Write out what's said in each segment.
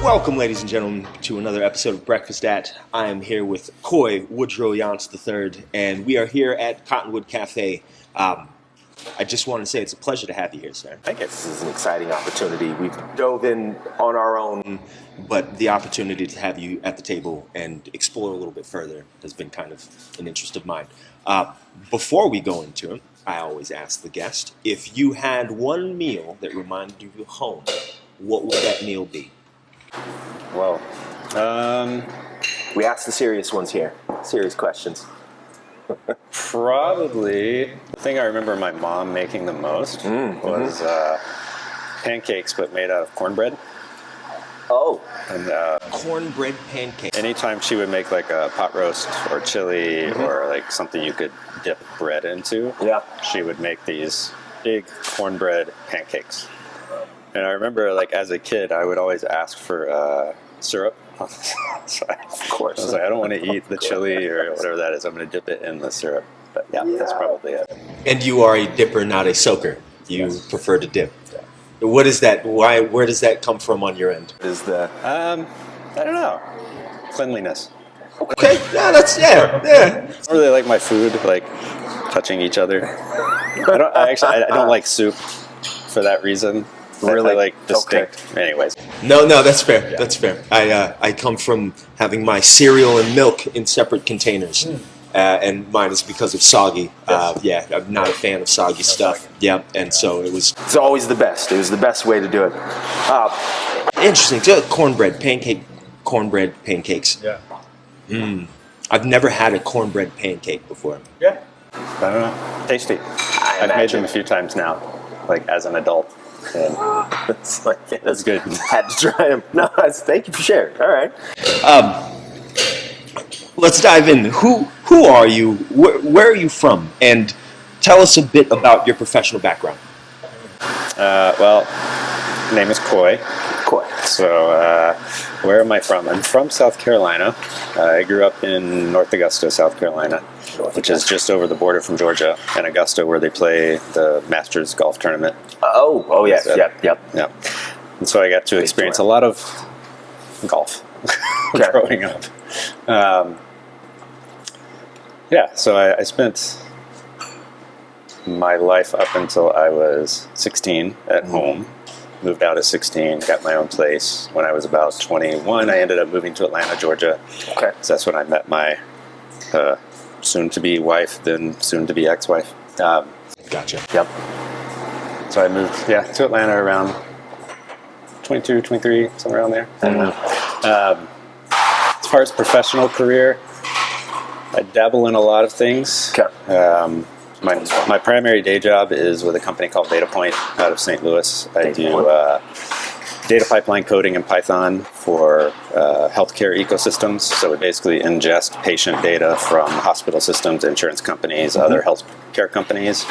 Welcome, ladies and gentlemen, to another episode of Breakfast At. I am here with Coy, Woodrow, Yonce III, and we are here at Cottonwood Cafe. I just want to say it's a pleasure to have you here, sir. I guess this is an exciting opportunity. We've dove in on our own, but the opportunity to have you at the table and explore a little bit further has been kind of an interest of mine. Before we go into it, I always ask the guest, if you had one meal that reminded you of home, what would that meal be? Well, we ask the serious ones here. Serious questions. Probably the thing I remember my mom making the most was pancakes, but made out of cornbread. Oh. And Cornbread pancakes. anytime she would make like a pot roast or chili or like something you could dip bread into, she would make these big cornbread pancakes. And I remember, like, as a kid, I would always ask for syrup on the side. Of course. I was like, I don't want to eat the chili or whatever that is. I'm going to dip it in the syrup. But yeah, that's probably it. And you are a dipper, not a soaker. You prefer to dip. What is that? Why? Where does that come from on your end? Is the I don't know. Cleanliness. Okay, yeah, I don't really like my food, like, touching each other. I don't like soup for that reason. Really? I like distinct. Okay. Anyways. No, that's fair. Yeah. That's fair. I come from having my cereal and milk in separate containers, and mine is because of soggy. Yes. I'm not a fan of soggy stuff. Yeah, and so it was. It's always the best. It was the best way to do it. Interesting. So cornbread pancakes. Yeah. I've never had a cornbread pancake before. Yeah. I don't know. Tasty. I've made them a few times now, like as an adult. And it's like, yeah, that's good. Had to try them. No, thank you for sharing. All right. Let's dive in. Who are you? Where are you from? And tell us a bit about your professional background. Well, name is Coy. Coy. So, where am I from? I'm from South Carolina. I grew up in North Augusta, South Carolina, which is just over the border from Georgia, and Augusta, where they play the Masters golf tournament. Oh, yes, yep. And so I got to experience a lot of golf growing up. So I spent my life up until I was 16 at home. Moved out at 16, got my own place. When I was about 21, I ended up moving to Atlanta, Georgia. Okay. So that's when I met my soon-to-be wife, then soon-to-be ex-wife. Gotcha. Yep. So I moved, to Atlanta around 22, 23, somewhere around there. As far as professional career, I dabble in a lot of things. Okay. My primary day job is with a company called Datapoint out of St. Louis. I do data pipeline coding in Python for healthcare ecosystems. So we basically ingest patient data from hospital systems, insurance companies, other healthcare companies,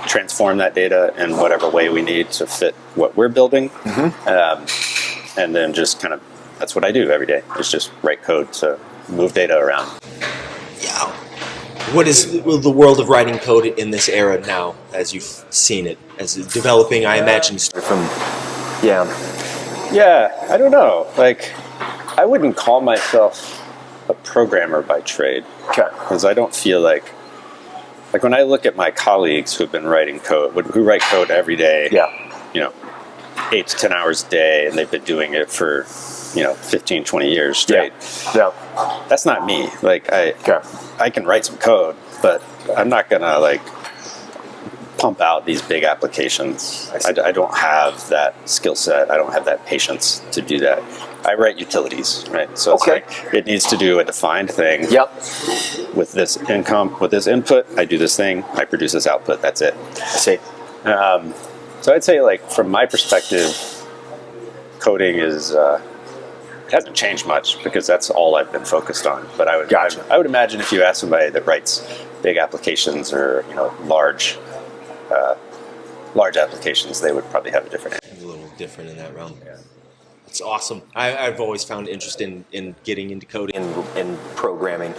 transform that data in whatever way we need to fit what we're building. And then just kind of, that's what I do every day, is just write code to move data around. Yeah. What is the world of writing code in this era now, as you've seen it, as it's developing? I imagine I don't know. Like, I wouldn't call myself a programmer by trade, because I don't feel like when I look at my colleagues who've been writing code, who write code every day, 8 to 10 hours a day, and they've been doing it for 15, 20 years straight. That's not me. Like, I can write some code, but I'm not gonna like pump out these big applications. I don't have that skill set. I don't have that patience to do that. I write utilities, right? So it's like, it needs to do a defined thing. With this input, I do this thing. I produce this output. That's it. I see. So I'd say, like, from my perspective, coding is it hasn't changed much, because that's all I've been focused on. But I would imagine if you ask somebody that writes big applications or large applications, they would probably have a different answer. A little different in that realm. Yeah. It's awesome. I've always found interest in getting into coding and programming.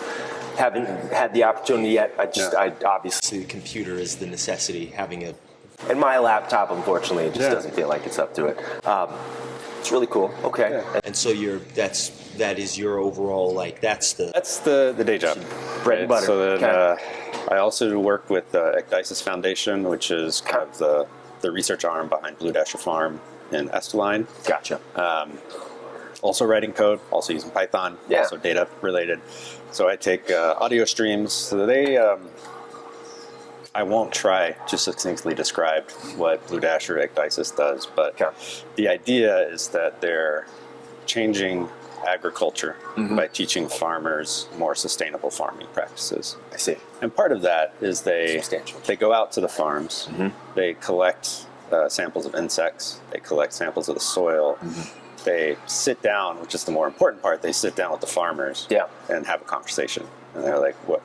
Haven't had the opportunity yet. I obviously the computer is the necessity. Having a And my laptop, unfortunately, just doesn't feel like it's up to it. It's really cool. Okay. Yeah. And so that is your overall, like, that's the day job. Bread and butter. So then I also work with Ecdysis Foundation, which is kind of the research arm behind Blue Dasher Farm in Esteline. Gotcha. Also writing code, also using Python, also data related. So I take audio streams. So I won't try to succinctly describe what Blue Dasher Ecdysis does, but the idea is that they're changing agriculture by teaching farmers more sustainable farming practices. I see. And part of that is they go out to the farms, they collect samples of insects, they collect samples of the soil, they sit down, which is the more important part, they sit down with the farmers and have a conversation. And they're like, what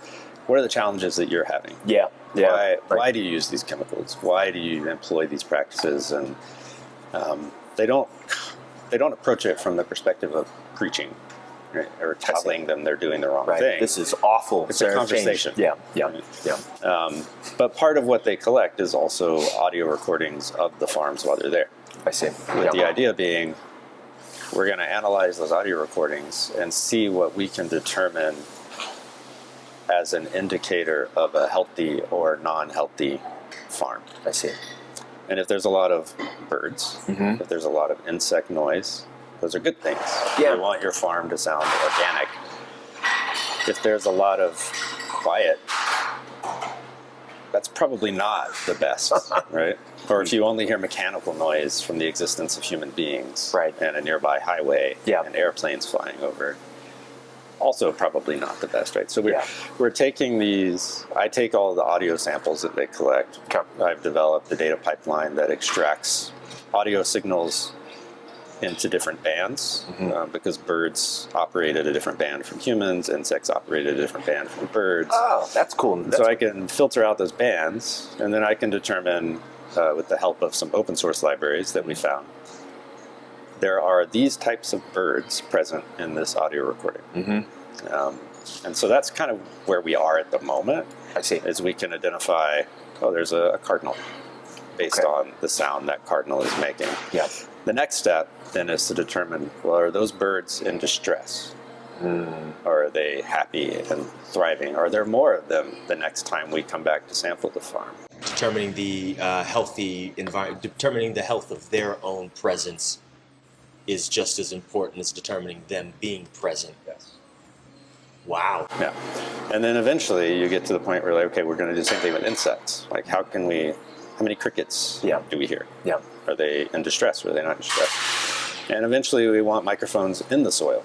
are the challenges that you're having? Why do you use these chemicals? Why do you employ these practices? And they don't approach it from the perspective of preaching, right? Or telling them they're doing the wrong thing. This is awful. It's a conversation. Yeah. But part of what they collect is also audio recordings of the farms while they're there. I see. With the idea being, we're going to analyze those audio recordings and see what we can determine as an indicator of a healthy or non-healthy farm. I see. And if there's a lot of birds, if there's a lot of insect noise, those are good things. Yeah. You want your farm to sound organic. If there's a lot of quiet, that's probably not the best, right? Or if you only hear mechanical noise from the existence of human beings and a nearby highway and airplanes flying over, also probably not the best, right? So we're taking these, I take all the audio samples that they collect. I've developed the data pipeline that extracts audio signals into different bands because birds operate at a different band from humans, insects operate at a different band from birds. Oh, that's cool. So I can filter out those bands, and then I can determine, with the help of some open source libraries that we found, there are these types of birds present in this audio recording. And so that's kind of where we are at the moment. I see. Is we can identify, there's a cardinal based on the sound that cardinal is making. The next step then is to determine, are those birds in distress? Or are they happy and thriving? Are there more of them the next time we come back to sample the farm? Determining the healthy environment, determining the health of their own presence is just as important as determining them being present. Wow. Yeah. And then eventually you get to the point where, like, okay, we're going to do the same thing with insects. Like, how many crickets do we hear? Are they in distress? Or are they not in distress? And eventually we want microphones in the soil.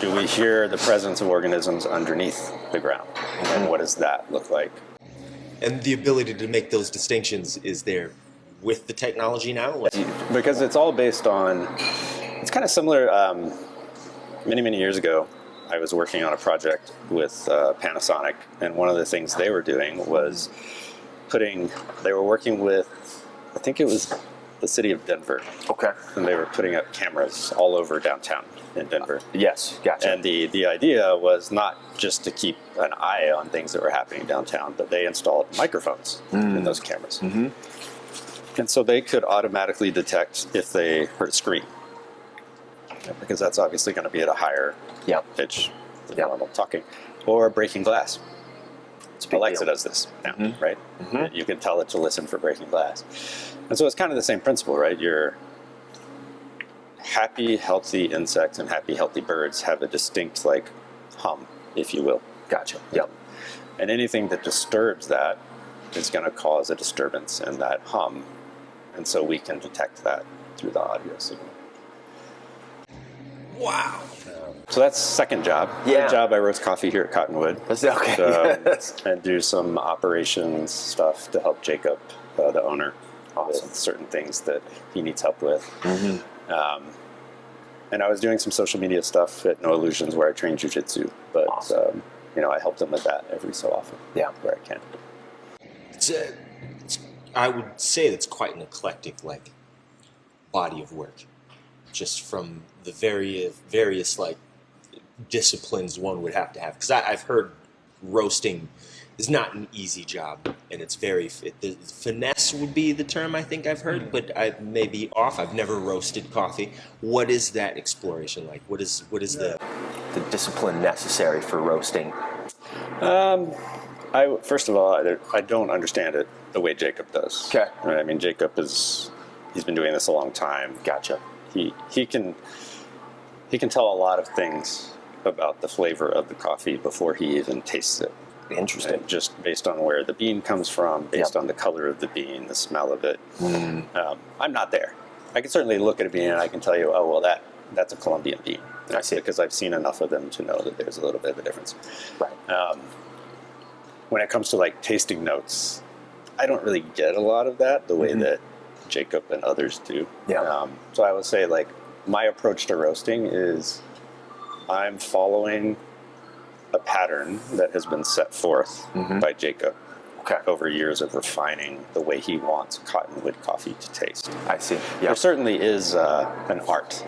Do we hear the presence of organisms underneath the ground? And what does that look like? And the ability to make those distinctions is there with the technology now? Because it's all based on, it's kind of similar. Many years ago, I was working on a project with Panasonic, and one of the things they were doing was they were working with, I think it was the city of Denver. And they were putting up cameras all over downtown in Denver. Yes, gotcha. And the idea was not just to keep an eye on things that were happening downtown, but they installed microphones in those cameras. And so they could automatically detect if they heard a scream, because that's obviously going to be at a higher pitch than normal talking, or breaking glass. Alexa does this now, right? You can tell it to listen for breaking glass. And so it's kind of the same principle, right? Your happy, healthy insects and happy, healthy birds have a distinct, like, hum, if you will. Gotcha. And anything that disturbs that is going to cause a disturbance in that hum. And so we can detect that through the audio signal. Wow. So that's second job. Third job, I roast coffee here at Cottonwood. And do some operations stuff to help Jacob, the owner, with certain things that he needs help with. And I was doing some social media stuff at No Illusions where I train jiu-jitsu. But, I help them with that every so often where I can. I would say that's quite an eclectic, body of work. Just from the various disciplines one would have to have. Because I've heard roasting is not an easy job, and it's very the finesse would be the term I think I've heard, but I may be off. I've never roasted coffee. What is that exploration like? What is the discipline necessary for roasting? First of all, I don't understand it the way Jacob does. Okay. Right? I mean, he's been doing this a long time. Gotcha. He can tell a lot of things about the flavor of the coffee before he even tastes it. Interesting. Right? Just based on where the bean comes from, based on the color of the bean, the smell of it. I'm not there. I can certainly look at a bean and I can tell you, oh, well, that's a Colombian bean. I see. Because I've seen enough of them to know that there's a little bit of a difference. Right. When it comes to like tasting notes, I don't really get a lot of that the way that Jacob and others do. Yeah. So I would say like my approach to roasting is I'm following a pattern that has been set forth by Jacob over years of refining the way he wants Cottonwood coffee to taste. I see. Yeah. There certainly is an art.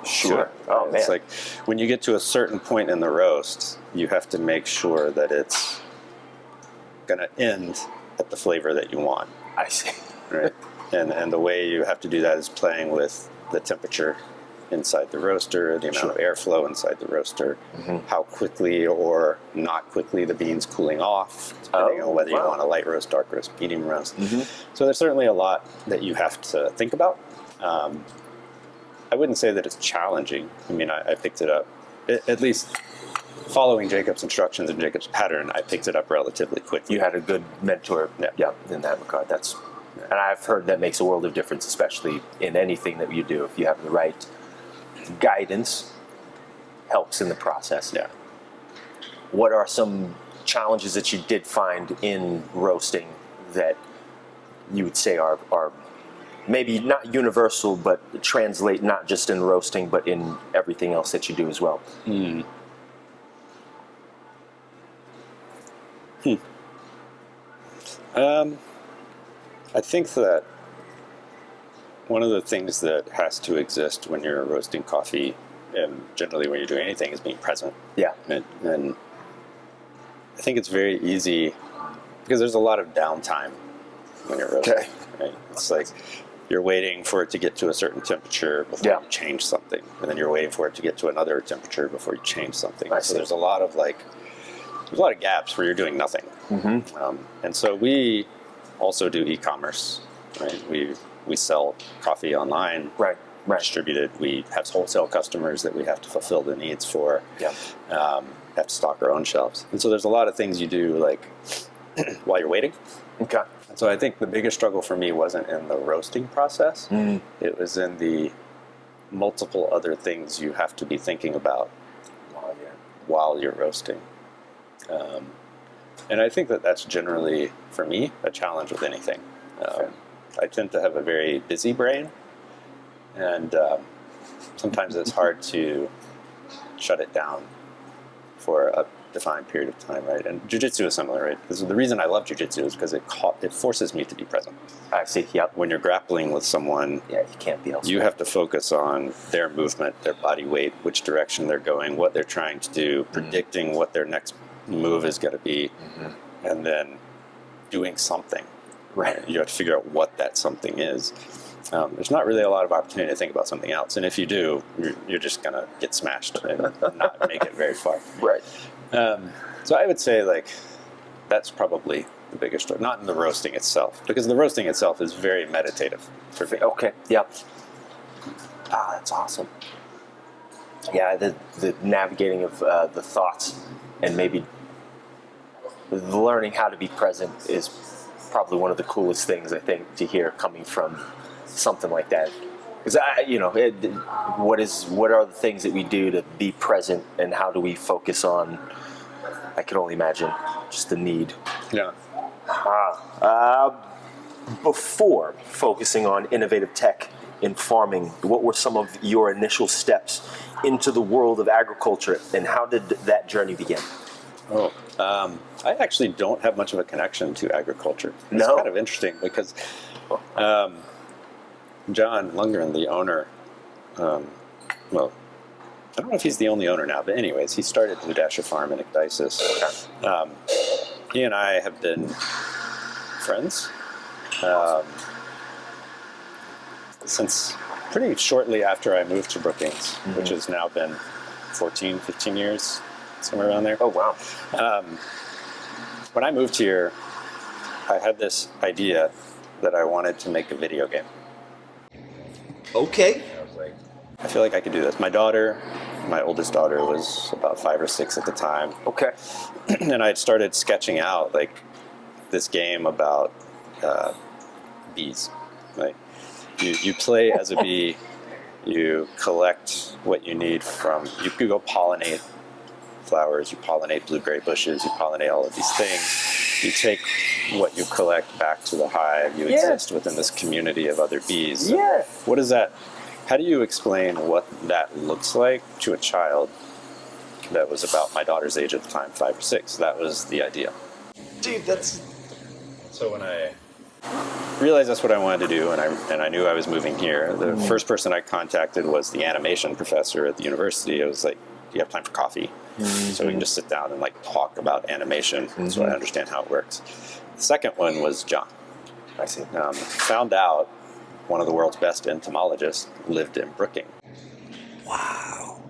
Sure. Oh, man. It's like when you get to a certain point in the roast, you have to make sure that it's going to end at the flavor that you want. I see. Right. And the way you have to do that is playing with the temperature inside the roaster, the amount of airflow inside the roaster, how quickly or not quickly the bean's cooling off, depending on whether you want a light roast, dark roast, medium roast. So there's certainly a lot that you have to think about. I wouldn't say that it's challenging. I mean, I picked it up, at least following Jacob's instructions and Jacob's pattern, I picked it up relatively quickly. You had a good mentor, in that regard. And I've heard that makes a world of difference, especially in anything that you do. If you have the right guidance, helps in the process. Yeah. What are some challenges that you did find in roasting that you would say are maybe not universal, but translate not just in roasting, but in everything else that you do as well? I think that one of the things that has to exist when you're roasting coffee, and generally when you're doing anything, is being present. Yeah. And I think it's very easy because there's a lot of downtime when you're roasting. Okay. Right? It's like you're waiting for it to get to a certain temperature before you change something, and then you're waiting for it to get to another temperature before you change something. So there's a lot of gaps where you're doing nothing. And so we also do e-commerce. Right? We sell coffee online. Right. Distributed. We have wholesale customers that we have to fulfill the needs for. Have to stock our own shelves. And so there's a lot of things you do like while you're waiting. Okay. And so I think the biggest struggle for me wasn't in the roasting process. It was in the multiple other things you have to be thinking about while you're roasting. And I think that that's generally, for me, a challenge with anything. I tend to have a very busy brain, and sometimes it's hard to shut it down for a defined period of time, right? And jiu-jitsu is similar, right? Because the reason I love jiu-jitsu is because it forces me to be present. I see, yep. When you're grappling with someone, you can't be elsewhere. You have to focus on their movement, their body weight, which direction they're going, what they're trying to do, predicting what their next move is going to be, and then doing something. Right. You have to figure out what that something is. There's not really a lot of opportunity to think about something else, and if you do, you're just going to get smashed and not make it very far. Right. So I would say that's probably the biggest story, not in the roasting itself, because the roasting itself is very meditative for me. Okay. Yep. That's awesome. Yeah, the navigating of the thoughts and maybe learning how to be present is probably one of the coolest things I think to hear coming from something like that. Because what are the things that we do to be present, and how do we focus on? I can only imagine just the need. Yeah. Before focusing on innovative tech in farming, what were some of your initial steps into the world of agriculture, and how did that journey begin? I actually don't have much of a connection to agriculture. It's kind of interesting because John Lundgren, the owner, I don't know if he's the only owner now, but anyways, he started Ecdysis Farm in Ecdysis. he and I have been friends since pretty shortly after I moved to Brookings, which has now been 14, 15 years, somewhere around there. Oh, wow. When I moved here, I had this idea that I wanted to make a video game. Okay. I was like, I feel like I could do this. My oldest daughter was about 5 or 6 at the time. Okay. And I had started sketching out like this game about bees. Like you play as a bee, you collect what you need you could go pollinate flowers, you pollinate blueberry bushes, you pollinate all of these things. You take what you collect back to the hive, you exist within this community of other bees. Yeah. What is that? How do you explain what that looks like to a child that was about my daughter's age at the time, 5 or 6? That was the idea. Dude, that's... So when I realized that's what I wanted to do, and I knew I was moving here, the first person I contacted was the animation professor at the university. I was like, do you have time for coffee? So we can just sit down and like talk about animation so I understand how it works. The second one was John. I see. Found out one of the world's best entomologists lived in Brookings. Wow.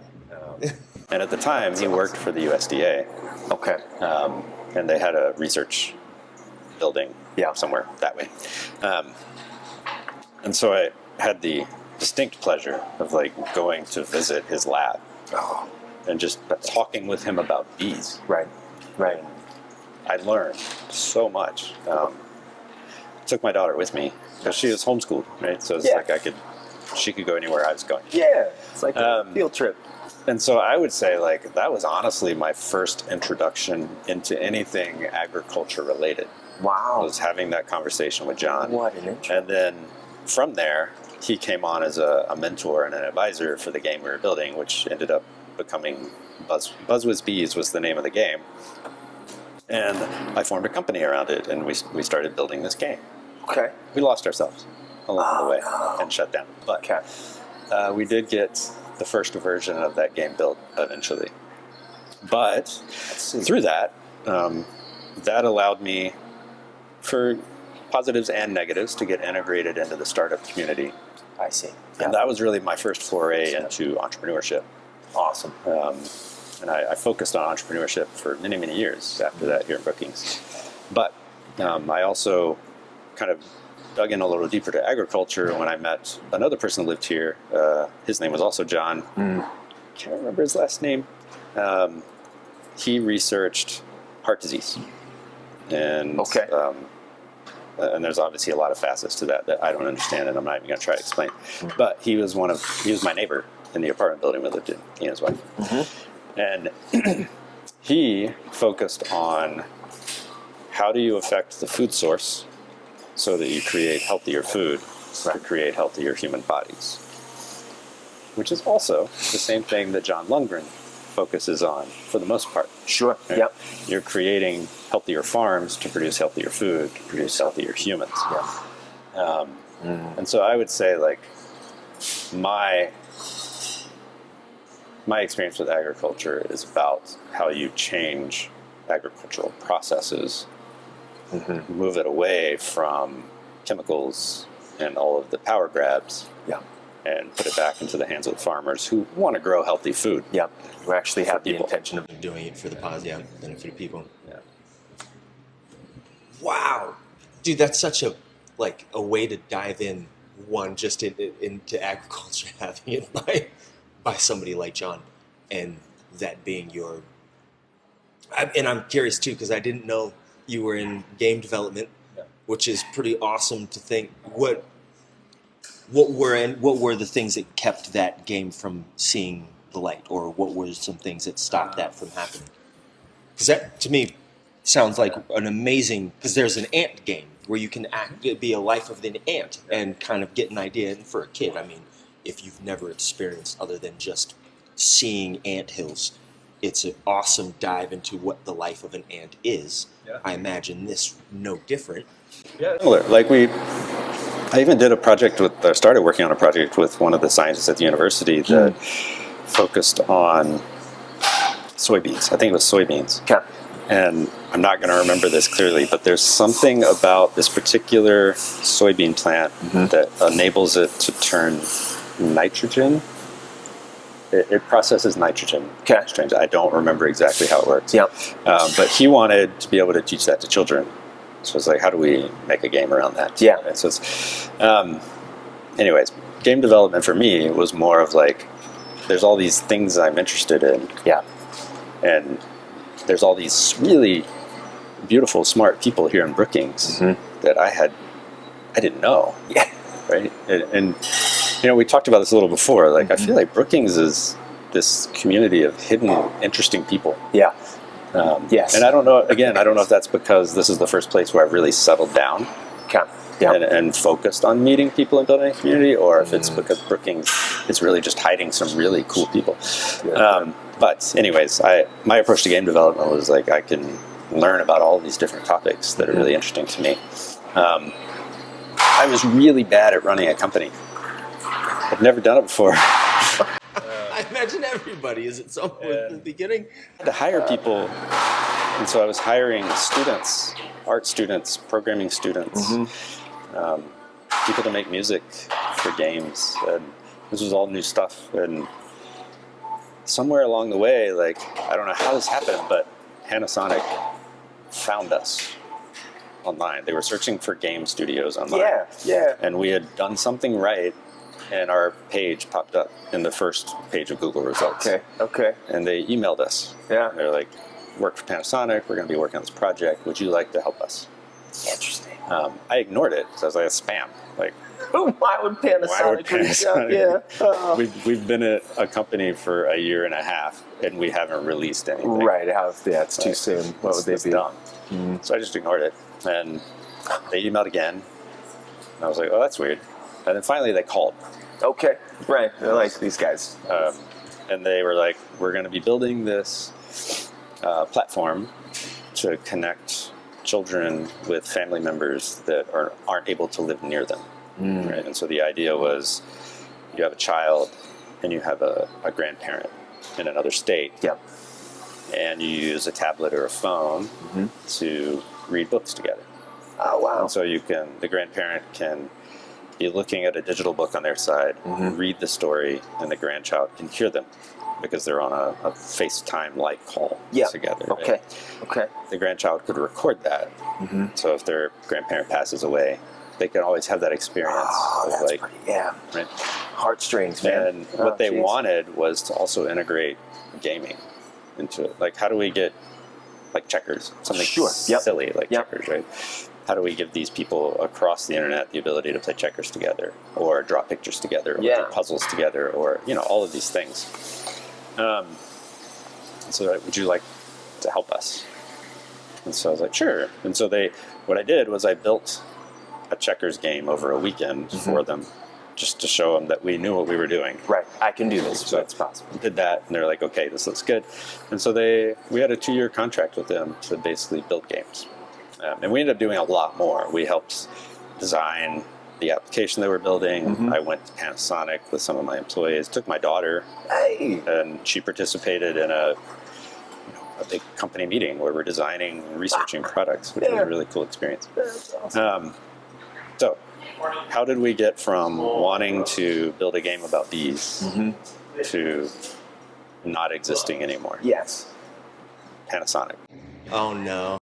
And at the time, he worked for the USDA. Okay. And they had a research building somewhere that way. And so I had the distinct pleasure of like going to visit his lab and just talking with him about bees. Right. Right. I learned so much. Took my daughter with me because she was homeschooled, right? So it's like she could go anywhere I was going. Yeah. It's like a field trip. And so I would say like that was honestly my first introduction into anything agriculture related. Wow. Was having that conversation with John. What an intro. And then from there, he came on as a mentor and an advisor for the game we were building, which ended up becoming Buzzwizz Bees was the name of the game. And I formed a company around it, and we started building this game. Okay. We lost ourselves along the way and shut down. But we did get the first version of that game built eventually. But through that, that allowed me, for positives and negatives, to get integrated into the startup community. I see. And that was really my first foray into entrepreneurship. Awesome. And I focused on entrepreneurship for many, many years after that here in Brookings. But I also kind of dug in a little deeper to agriculture when I met another person who lived here. His name was also John. Can't remember his last name. He researched heart disease. And and there's obviously a lot of facets to that I don't understand, and I'm not even going to try to explain. But he was my neighbor in the apartment building we lived in, he and his wife. And he focused on how do you affect the food source so that you create healthier food to create healthier human bodies, which is also the same thing that John Lundgren focuses on for the most part. Sure. Right? Yep. You're creating healthier farms to produce healthier food, to produce healthier humans. And so I would say, like, my experience with agriculture is about how you change agricultural processes, move it away from chemicals and all of the power grabs, and put it back into the hands of the farmers who want to grow healthy food. Who actually have the intention of doing it for the positive benefit of people. Wow, dude, that's such a way to dive in just into agriculture, having it by somebody like John, and that being your. And I'm curious too, because I didn't know you were in game development, which is pretty awesome to think. What were the things that kept that game from seeing the light, or what were some things that stopped that from happening? Because that, to me, sounds like an amazing. Because there's an ant game where you can be a life of an ant and kind of get an idea. And for a kid, I mean, if you've never experienced other than just seeing ant hills, it's an awesome dive into what the life of an ant is. I imagine this no different. Similar. I even did started working on a project with one of the scientists at the university that focused on soybeans. I think it was soybeans. and I'm not going to remember this clearly, but there's something about this particular soybean plant that enables it to turn nitrogen. It processes nitrogen. Okay. Strange. I don't remember exactly how it works. Yep. But he wanted to be able to teach that to children. So it's like, how do we make a game around that? Yeah. And so it's, anyways, game development for me was more of like, there's all these things I'm interested in. Yeah. And there's all these really beautiful, smart people here in Brookings that I didn't know. Yeah. Right. And we talked about this a little before. Like, I feel like Brookings is this community of hidden, interesting people. Yeah. Yes. And I don't know if that's because this is the first place where I've really settled down. Okay. Yeah. And focused on meeting people and building a community, or if it's because Brookings is really just hiding some really cool people. Yeah. But anyways, my approach to game development was like, I can learn about all these different topics that are really interesting to me. I was really bad at running a company. I've never done it before. I imagine everybody is at some point in the beginning. I had to hire people, and so I was hiring students, art students, programming students, people to make music for games, and this was all new stuff. And somewhere along the way, like, I don't know how this happened, but Panasonic found us online. They were searching for game studios online. Yeah. And we had done something right, and our page popped up in the first page of Google results. Okay. And they emailed us. Yeah. They're like, work for Panasonic, we're going to be working on this project, would you like to help us? Interesting. I ignored it, because I was like, it's spam. Like, Why would Panasonic reach out? Yeah. We've been at a company for a year and a half, and we haven't released anything. Right. It's too soon. What would they be? Dumb. So I just ignored it, and they emailed again, and I was like, oh, that's weird. And then finally they called. Okay. Right. I like these guys. And they were like, we're going to be building this platform to connect children with family members that aren't able to live near them. Right? And so the idea was, you have a child and you have a grandparent in another state. Yep. And you use a tablet or a phone to read books together. Oh, wow. And so the grandparent can be looking at a digital book on their side, read the story, and the grandchild can hear them because they're on a FaceTime-like call together. Okay. Right? Okay. The grandchild could record that. So if their grandparent passes away, they can always have that experience. Oh, that's pretty, right? Heartstrings, man. And what they wanted was to also integrate gaming into it. Like, how do we get, like, checkers, something silly like checkers, right? How do we give these people across the internet the ability to play checkers together, or draw pictures together, or do puzzles together, or all of these things? So would you like to help us? And so I was like, sure. And so what I did was I built a checkers game over a weekend for them, just to show them that we knew what we were doing. Right, I can do this. So it's possible. Did that, and they're like, okay, this looks good. And so we had a 2-year contract with them to basically build games. And we ended up doing a lot more. We helped design the application they were building. I went to Panasonic with some of my employees, took my daughter, and she participated in a big company meeting where we're designing and researching products, which was a really cool experience. That's awesome. So how did we get from wanting to build a game about bees to not existing anymore? Yes. Panasonic. Oh no.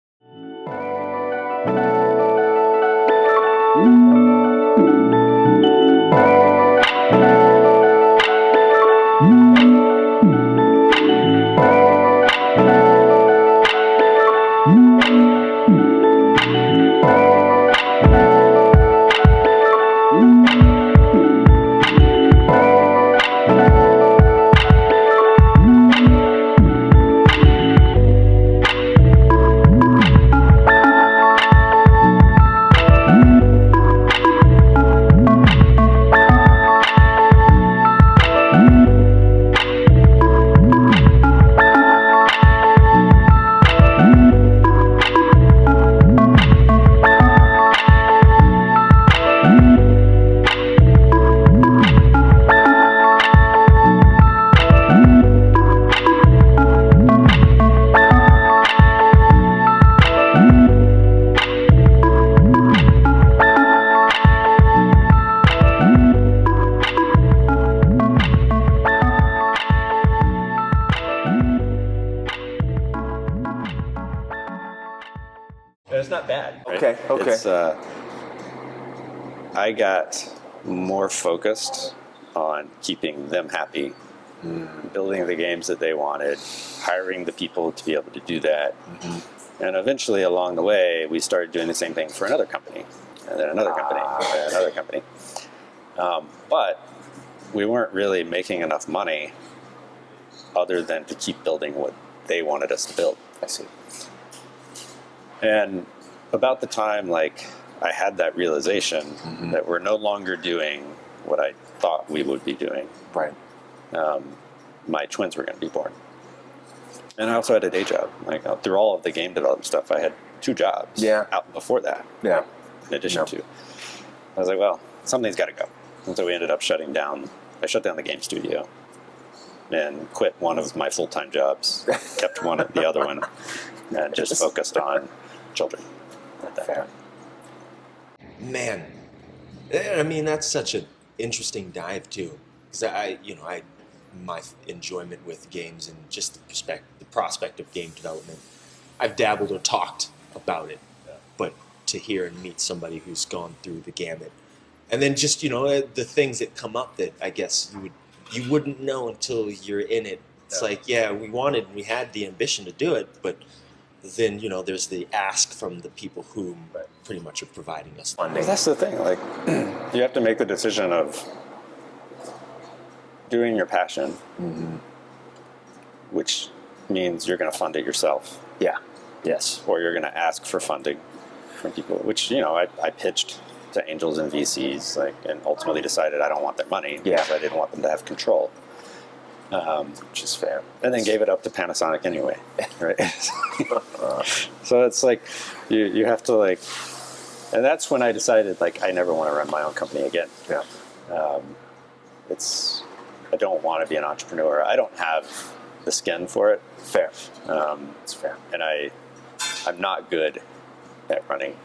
Okay. It's, I got more focused on keeping them happy, building the games that they wanted, hiring the people to be able to do that. And eventually along the way, we started doing the same thing for another company, and then another company, and another company. But we weren't really making enough money other than to keep building what they wanted us to build. I see. And about the time, like, I had that realization that we're no longer doing what I thought we would be doing. Right. My twins were going to be born. And I also had a day job. Like, through all of the game development stuff, I had 2 jobs out before that. Yeah. In addition to. I was like, well, something's got to go. And so we ended up shutting down. I shut down the game studio and quit one of my full-time jobs, kept the other one, and just focused on children at that time. Man, I mean, that's such an interesting dive too, because my enjoyment with games and just the prospect of game development, I've dabbled or talked about it, but to hear and meet somebody who's gone through the gamut, and then just the things that come up that I guess you wouldn't know until you're in it. It's like, we had the ambition to do it, but then there's the ask from the people who pretty much are providing us funding. That's the thing. Like, you have to make the decision of doing your passion, which means you're going to fund it yourself. Yeah. Yes. Or you're going to ask for funding from people, which I pitched to angels and VCs, and ultimately decided I don't want their money because I didn't want them to have control. Which is fair. And then gave it up to Panasonic anyway, right? So it's like, you have to and that's when I decided I never want to run my own company again. Yeah. I don't want to be an entrepreneur. I don't have the skin for it. Fair. It's fair. And I'm not good at running.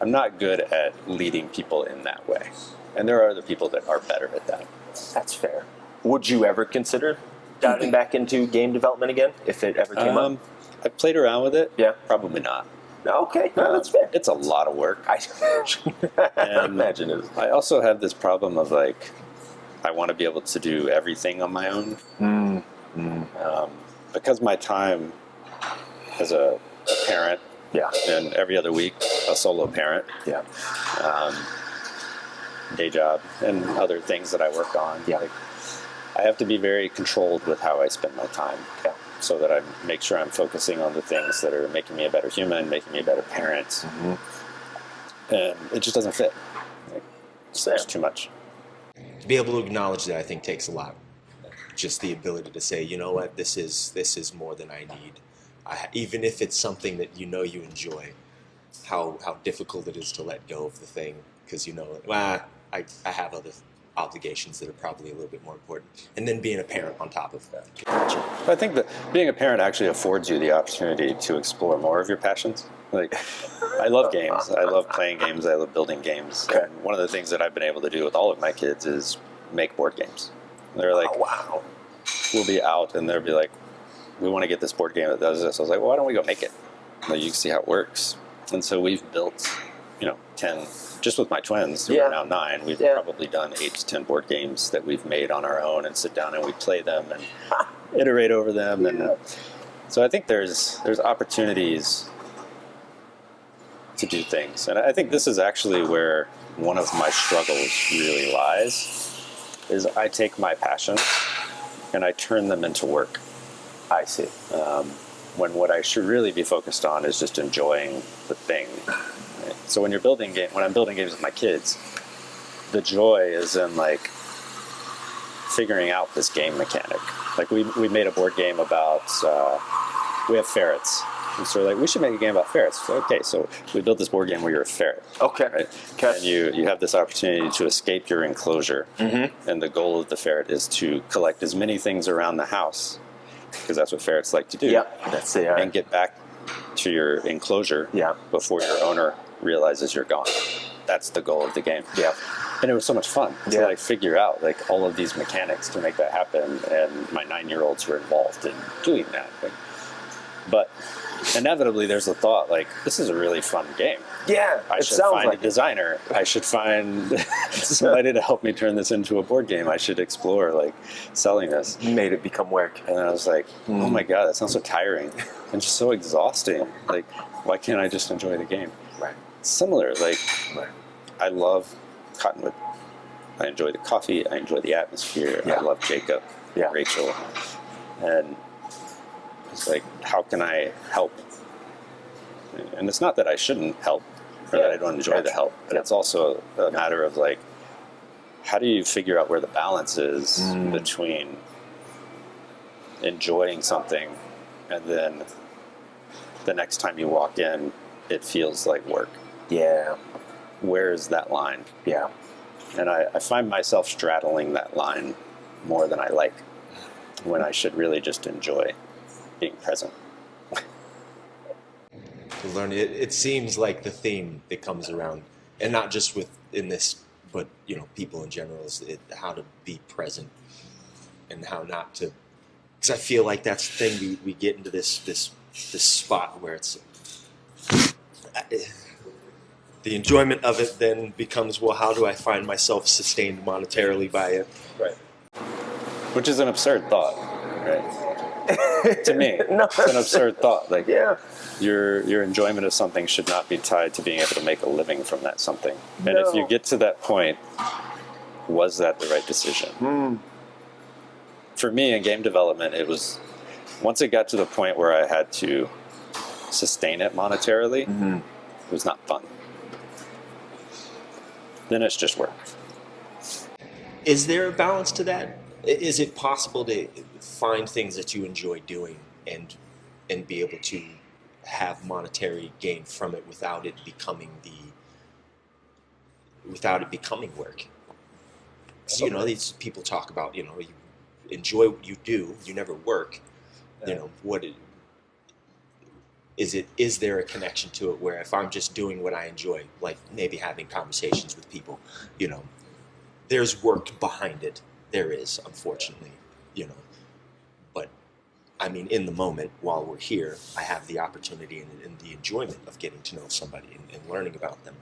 I'm not good at leading people in that way. And there are other people that are better at that. That's fair. Would you ever consider diving back into game development again if it ever came up? I played around with it. Yeah. Probably not. Okay, no, that's fair. It's a lot of work. I imagine it is. I also have this problem of I want to be able to do everything on my own. Because my time as a parent, and every other week a solo parent, day job, and other things that I work on. I have to be very controlled with how I spend my time, so that I make sure I'm focusing on the things that are making me a better human, making me a better parent. And it just doesn't fit. It's too much. To be able to acknowledge that, I think, takes a lot. Just the ability to say, you know what, this is more than I need. Even if it's something that you enjoy, how difficult it is to let go of the thing, because I have other obligations that are probably a little bit more important. And then being a parent on top of that. I think that being a parent actually affords you the opportunity to explore more of your passions. I love games. I love playing games. I love building games. And one of the things that I've been able to do with all of my kids is make board games. They're like, wow. We'll be out and they'll be like, we want to get this board game that does this. I was like, well, why don't we go make it? You can see how it works. And so we've built, 10, just with my twins, who are now 9, we've probably done 8 to 10 board games that we've made on our own and sit down and we play them and iterate over them. And so I think there's opportunities to do things. And I think this is actually where one of my struggles really lies, is I take my passions and I turn them into work. I see. When what I should really be focused on is just enjoying the thing. Right? So when I'm building games with my kids, the joy is in figuring out this game mechanic. We made a board game about we have ferrets. And so we should make a game about ferrets. So, okay, so we built this board game where you're a ferret. Okay. Right? And you have this opportunity to escape your enclosure. And the goal of the ferret is to collect as many things around the house, because that's what ferrets like to do. That's it. And get back to your enclosure before your owner realizes you're gone. That's the goal of the game. And it was so much fun to figure out all of these mechanics to make that happen. And my 9-year-olds were involved in doing that. But inevitably, there's a thought like, this is a really fun game. Yeah, I should find a designer. I should find somebody to help me turn this into a board game. I should explore like selling this. Made it become work. And I was like, oh my God, that sounds so tiring and just so exhausting. Like, why can't I just enjoy the game? Right. Similar, like, I love Cottonwood. I enjoy the coffee. I enjoy the atmosphere. I love Jacob, Rachel. And it's like, how can I help? And it's not that I shouldn't help or that I don't enjoy the help, but it's also a matter of like, how do you figure out where the balance is between enjoying something and then the next time you walk in, it feels like work? Yeah. Where is that line? Yeah. And I find myself straddling that line more than I like, when I should really just enjoy being present. Learn it seems like the theme that comes around, and not just within this, but people in general, is how to be present and how not to. Because I feel like that's the thing, we get into this spot where it's the enjoyment of it then becomes, well, how do I find myself sustained monetarily by it? Right. Which is an absurd thought, right? To me, it's an absurd thought. Like, your enjoyment of something should not be tied to being able to make a living from that something. And if you get to that point, was that the right decision? For me, in game development, it was, once it got to the point where I had to sustain it monetarily, it was not fun. Then it's just work. Is there a balance to that? Is it possible to find things that you enjoy doing and be able to have monetary gain from it without it becoming work? Because these people talk about you enjoy what you do, you never work. Is there a connection to it where if I'm just doing what I enjoy, like maybe having conversations with people, there's work behind it. There is, unfortunately, but I mean, in the moment while we're here, I have the opportunity and the enjoyment of getting to know somebody and learning about them.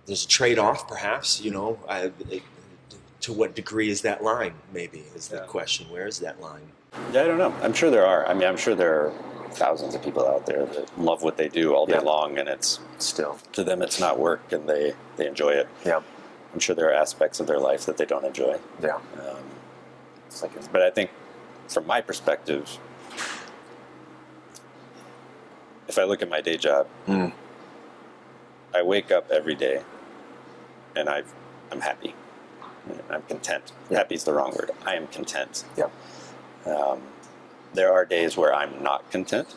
There's a trade-off, perhaps, to what degree is that line, maybe, is the question. Where is that line? Yeah, I don't know. I'm sure there are. I mean, I'm sure there are thousands of people out there that love what they do all day long, and it's still, to them, it's not work, and they enjoy it. Yeah. I'm sure there are aspects of their life that they don't enjoy. Yeah. But I think, from my perspective, if I look at my day job, I wake up every day, and I'm happy. I'm content. Happy is the wrong word. I am content. Yeah. There are days where I'm not content,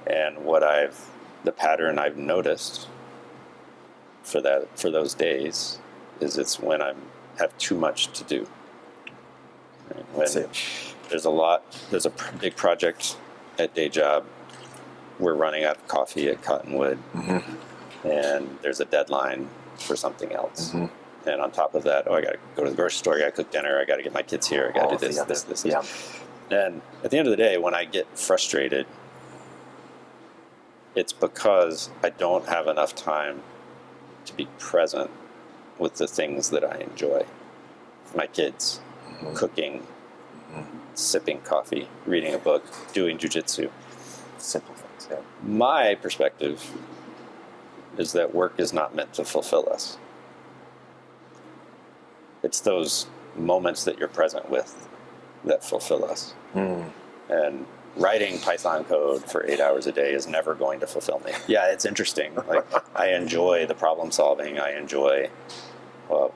and the pattern I've noticed for those days is it's when I have too much to do. Right? When there's a big project at day job, we're running out of coffee at Cottonwood, and there's a deadline for something else. And on top of that, I got to go to the grocery store, I got to cook dinner, I got to get my kids here, I got to do this. Yeah. And at the end of the day, when I get frustrated, it's because I don't have enough time to be present with the things that I enjoy. My kids, cooking, sipping coffee, reading a book, doing jujitsu. Simple things, yeah. My perspective is that work is not meant to fulfill us. It's those moments that you're present with that fulfill us. And writing Python code for 8 hours a day is never going to fulfill me. Yeah, it's interesting. Like, I enjoy the problem solving. I enjoy,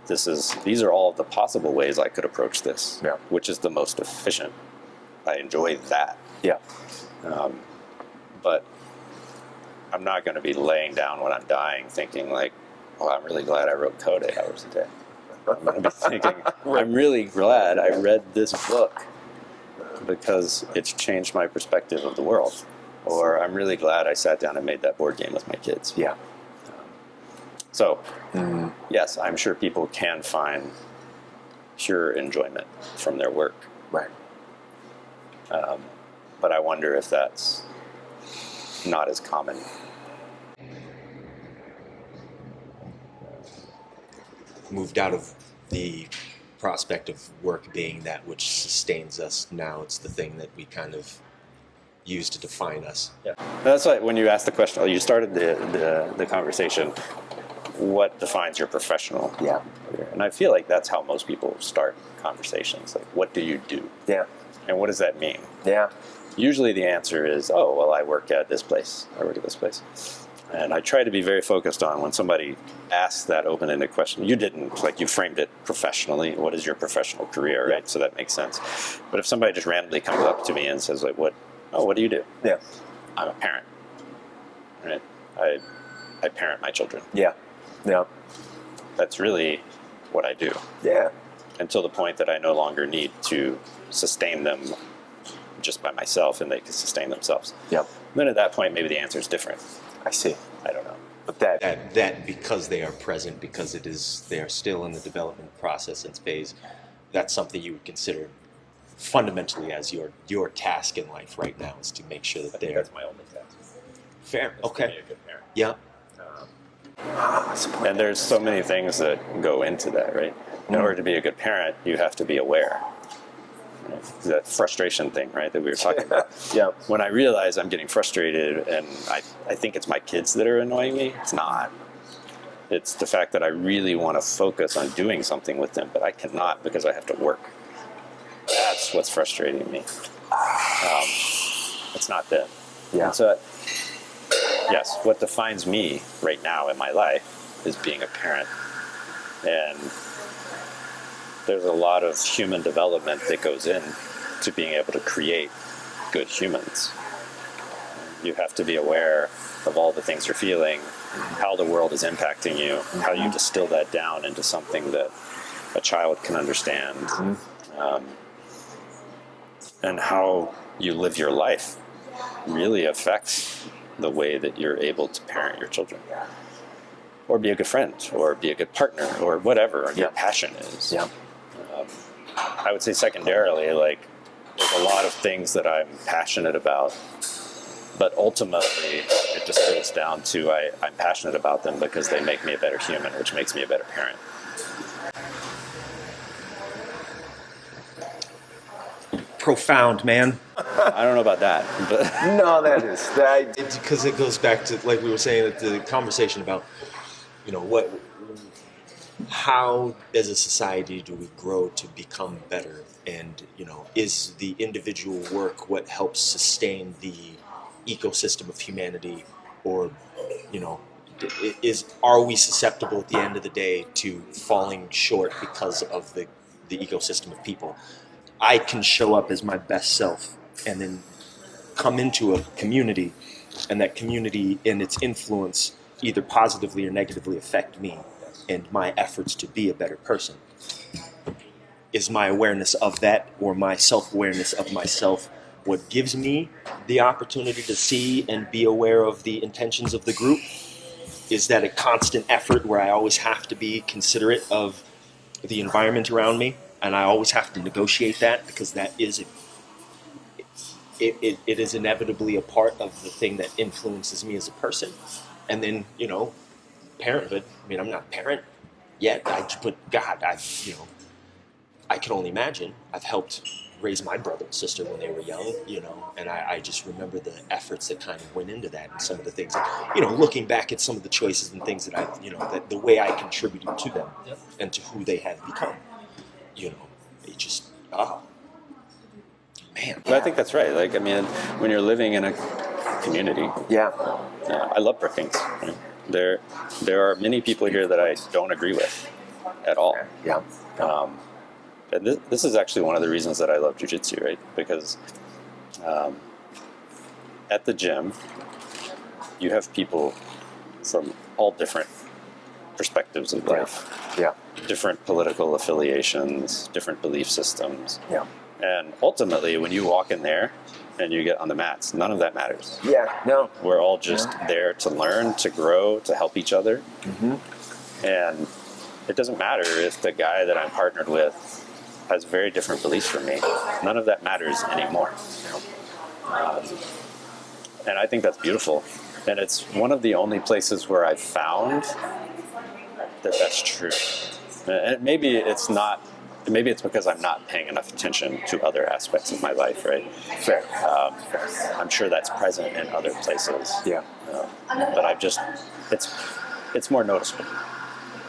these are all the possible ways I could approach this, which is the most efficient. I enjoy that. Yeah. But I'm not going to be laying down when I'm dying thinking like, oh, I'm really glad I wrote code 8 hours a day. I'm going to be thinking, I'm really glad I read this book because it's changed my perspective of the world. Or I'm really glad I sat down and made that board game with my kids. Yeah. Yes, I'm sure people can find pure enjoyment from their work. Right. but I wonder if that's not as common. Moved out of the prospect of work being that which sustains us. Now it's the thing that we kind of use to define us. Yeah, that's why when you asked the question, you started the conversation. What defines your professional career? And I feel like that's how most people start conversations. Like, what do you do? Yeah. And what does that mean? Yeah. Usually the answer is, oh, well, I work at this place. I work at this place. And I try to be very focused on when somebody asks that open-ended question. You didn't, like, you framed it professionally. What is your professional career, right? So that makes sense. But if somebody just randomly comes up to me and says, like, what do you do? Yeah. I'm a parent, right? I parent my children. Yeah. Yeah. That's really what I do. Yeah. Until the point that I no longer need to sustain them just by myself and they can sustain themselves. Yep. Then at that point, maybe the answer is different. I see. I don't know. But that because they are present, because they are still in the development process and phase, that's something you would consider fundamentally as your task in life right now, is to make sure that they're... That's my only task. Fair. That's Okay. to be a good parent. Yeah. And there's so many things that go into that, right? In order to be a good parent, you have to be aware. Right? That frustration thing, right, that we were talking about. Yeah. When I realize I'm getting frustrated and I think it's my kids that are annoying me, it's not. It's the fact that I really want to focus on doing something with them, but I cannot because I have to work. That's what's frustrating me. It's not them. Yeah. And so, yes, what defines me right now in my life is being a parent. And there's a lot of human development that goes in to being able to create good humans. You have to be aware of all the things you're feeling, how the world is impacting you, how you distill that down into something that a child can understand, and how you live your life really affects the way that you're able to parent your children. Or be a good friend, or be a good partner, or whatever your passion is. Yeah. I would say secondarily, like, there's a lot of things that I'm passionate about, but ultimately it just goes down to I'm passionate about them because they make me a better human, which makes me a better parent. Profound, man. I don't know about that, but No, that is that. Because it goes back to, like we were saying, at the conversation about, how as a society do we grow to become better, and is the individual work what helps sustain the ecosystem of humanity, or are we susceptible at the end of the day to falling short because of the ecosystem of people? I can show up as my best self and then come into a community, and that community and its influence either positively or negatively affect me and my efforts to be a better person. Is my awareness of that, or my self-awareness of myself, what gives me the opportunity to see and be aware of the intentions of the group? Is that a constant effort where I always have to be considerate of the environment around me, and I always have to negotiate that, because that is it is inevitably a part of the thing that influences me as a person? And then, parenthood. I mean, I'm not a parent yet, but God, I can only imagine. I've helped raise my brother and sister when they were young, and I just remember the efforts that kind of went into that, and some of the things, looking back at some of the choices and things that that the way I contributed to them and to who they have become, it just, man. I think that's right. Like, I mean, when you're living in a community, I love Brookings. Right? There are many people here that I don't agree with at all. Yeah. And this is actually one of the reasons that I love jiu-jitsu, right? Because at the gym, you have people from all different perspectives of life. Yeah. Different political affiliations, different belief systems. Yeah. And ultimately, when you walk in there and you get on the mats, none of that matters. Yeah. No. We're all just there to learn, to grow, to help each other. And it doesn't matter if the guy that I'm partnered with has very different beliefs from me. None of that matters anymore. And I think that's beautiful. And it's one of the only places where I've found that that's true. And maybe it's not, maybe it's because I'm not paying enough attention to other aspects of my life, right? Fair. I'm sure that's present in other places. Yeah. But I've just, it's more noticeable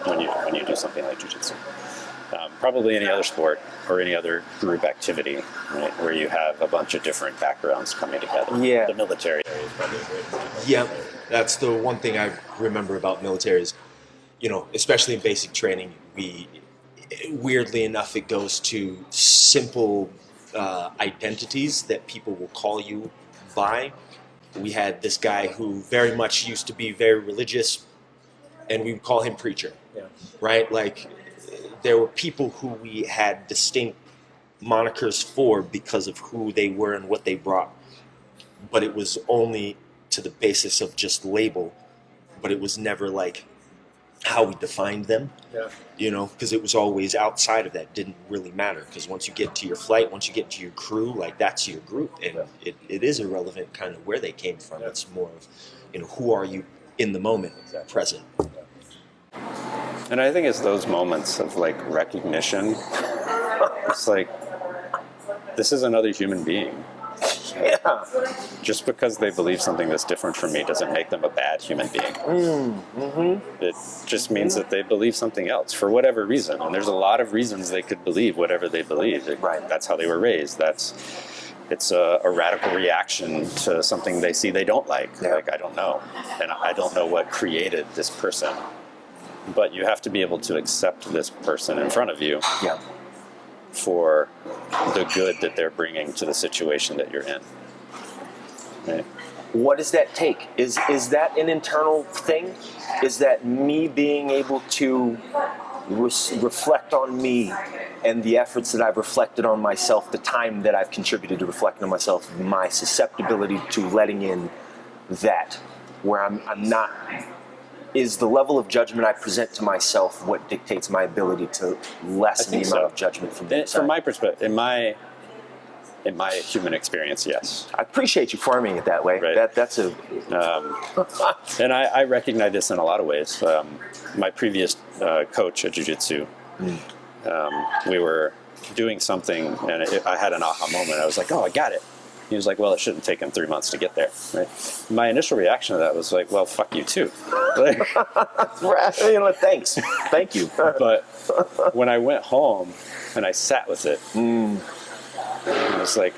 when you do something like jiu-jitsu. Probably any other sport or any other group activity, right, where you have a bunch of different backgrounds coming together. Yeah. The military is probably a great example. Yeah, that's the one thing I remember about military is, especially in basic training, weirdly enough, it goes to simple identities that people will call you by. We had this guy who very much used to be very religious, and we would call him preacher, right? Like, there were people who we had distinct monikers for because of who they were and what they brought, but it was only to the basis of just label, but it was never like how we defined them, because it was always outside of that. Didn't really matter, because once you get to your flight, once you get to your crew, like, that's your group, and it is irrelevant kind of where they came from. It's more of, who are you in the moment, present. And I think it's those moments of like recognition. It's like, this is another human being. Yeah. Just because they believe something that's different from me doesn't make them a bad human being. Mm-hmm. It just means that they believe something else for whatever reason. And there's a lot of reasons they could believe whatever they believe. Right. That's how they were raised. It's a radical reaction to something they see they don't like. Yeah. Like, I don't know. And I don't know what created this person. But you have to be able to accept this person in front of you for the good that they're bringing to the situation that you're in. Right? What does that take? Is that an internal thing? Is that me being able to reflect on me and the efforts that I've reflected on myself, the time that I've contributed to reflecting on myself, my susceptibility to letting in that, where I'm not... Is the level of judgment I present to myself what dictates my ability to lessen the amount of judgment from the outside? From my perspective, in my human experience, yes. I appreciate you forming it that way. Right. That's a... And I recognize this in a lot of ways. My previous coach at jiu-jitsu, we were doing something, and I had an aha moment. I was like, oh, I got it. He was like, well, it shouldn't take him 3 months to get there. Right? My initial reaction to that was like, well, fuck you too. Like, thanks. Thank you. But when I went home and I sat with it, I was like,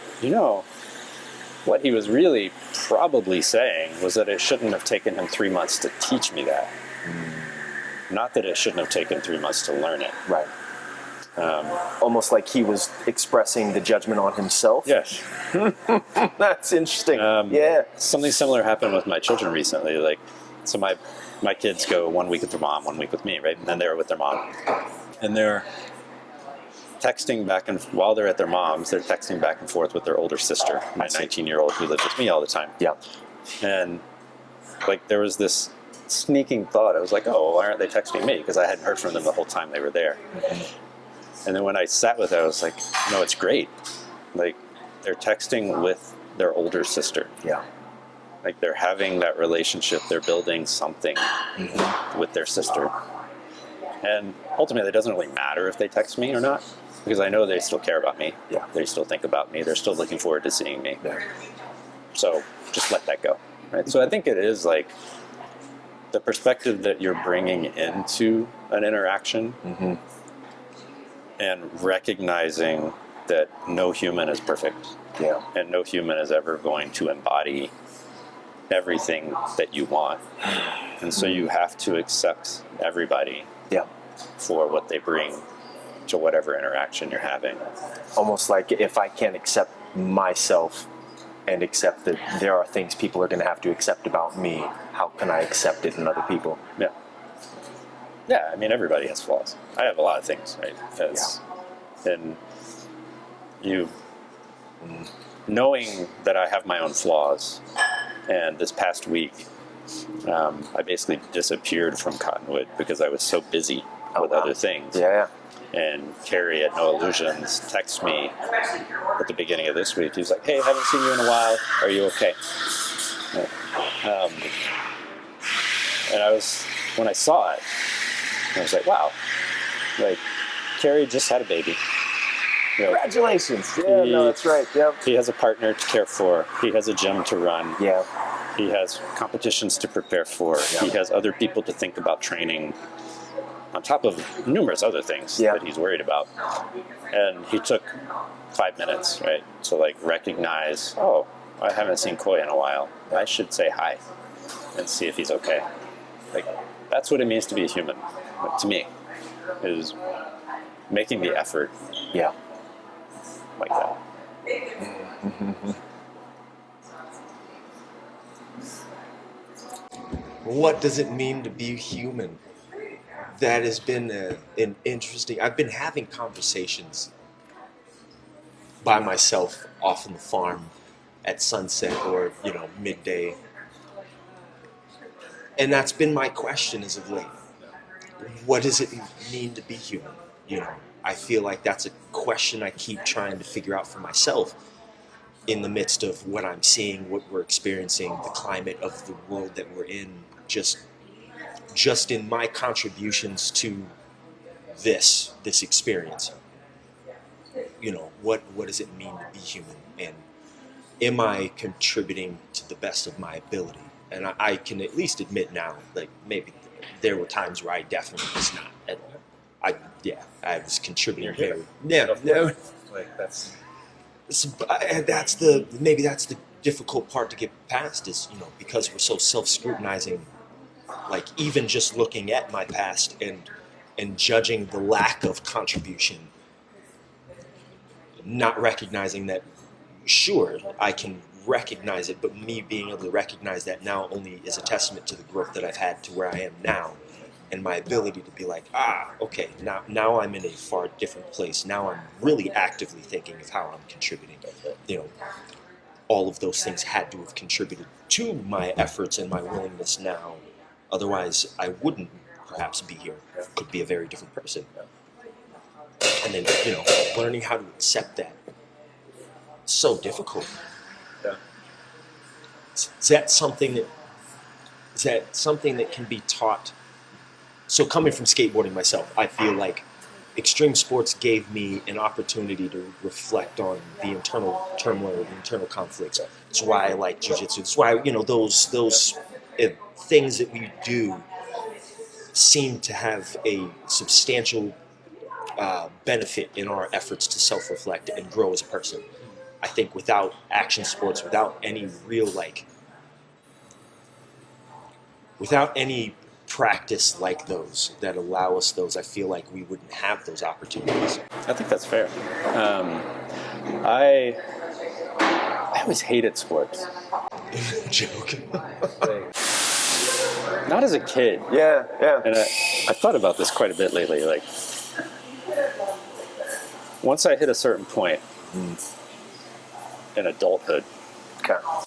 what he was really probably saying was that it shouldn't have taken him 3 months to teach me that. Not that it shouldn't have taken 3 months to learn it. Right. Almost like he was expressing the judgment on himself. Yes. That's interesting. Something similar happened with my children recently. Like, so my kids go 1 week with their mom, 1 week with me, right? And then they're with their mom. And they're texting back and while they're at their mom's, they're texting back and forth with their older sister, my 19-year-old who lives with me all the time. Yeah. And like, there was this sneaking thought. I was like, oh, why aren't they texting me? Because I hadn't heard from them the whole time they were there. And then when I sat with it, I was like, no, it's great. Like, they're texting with their older sister. Yeah. Like, they're having that relationship. They're building something with their sister. And ultimately, it doesn't really matter if they text me or not, because I know they still care about me. Yeah. They still think about me. They're still looking forward to seeing me. Yeah. So just let that go. Right. So I think it is like the perspective that you're bringing into an interaction. And recognizing that no human is perfect. Yeah. And no human is ever going to embody everything that you want. And so you have to accept everybody for what they bring to whatever interaction you're having. Almost like, if I can't accept myself and accept that there are things people are going to have to accept about me, how can I accept it in other people? Yeah. Yeah, I mean, everybody has flaws. I have a lot of things, right? And knowing that I have my own flaws, and this past week, I basically disappeared from Cottonwood because I was so busy with other things. Yeah. And Carrie at No Illusions texted me at the beginning of this week. He's like, "Hey, haven't seen you in a while. Are you okay?" And when I saw it, I was like, wow, like Carrie just had a baby. You know, Congratulations. Yeah, no, that's right. Yep. He has a partner to care for. He has a gym to run. Yeah. He has competitions to prepare for. Yeah. He has other people to think about training on top of numerous other things that he's worried about. And he took 5 minutes, right, to like recognize, oh, I haven't seen Koi in a while. I should say hi and see if he's okay. Like, that's what it means to be a human, like, to me, is making the effort. Yeah. Like that. What does it mean to be human? That has been an interesting. I've been having conversations by myself off on the farm at sunset or midday, and that's been my question as of late. What does it mean to be human? I feel like that's a question I keep trying to figure out for myself in the midst of what I'm seeing, what we're experiencing, the climate of the world that we're in, just in my contributions to this experience. What does it mean to be human? And am I contributing to the best of my ability? And I can at least admit now, like, maybe there were times where I definitely was not at all. I was contributing very. Yeah, no. Like that's maybe that's the difficult part to get past is, because we're so self-scrutinizing, like even just looking at my past and judging the lack of contribution, not recognizing that, sure, I can recognize it, but me being able to recognize that now only is a testament to the growth that I've had to where I am now. And my ability to be like, okay, now I'm in a far different place. Now I'm really actively thinking of how I'm contributing. All of those things had to have contributed to my efforts and my willingness now. Otherwise, I wouldn't perhaps be here. Could be a very different person. And then, learning how to accept that. It's so difficult. Yeah. Is that something that can be taught? So coming from skateboarding myself, I feel like extreme sports gave me an opportunity to reflect on the internal turmoil, the internal conflicts. That's why I like jiu-jitsu. That's why, those things that we do seem to have a substantial benefit in our efforts to self-reflect and grow as a person. I think without action sports, without any real, without any practice like those that allow us those, I feel like we wouldn't have those opportunities. I think that's fair. I always hated sports. Joke. Not as a kid. Yeah. And I thought about this quite a bit lately. Like, once I hit a certain point in adulthood,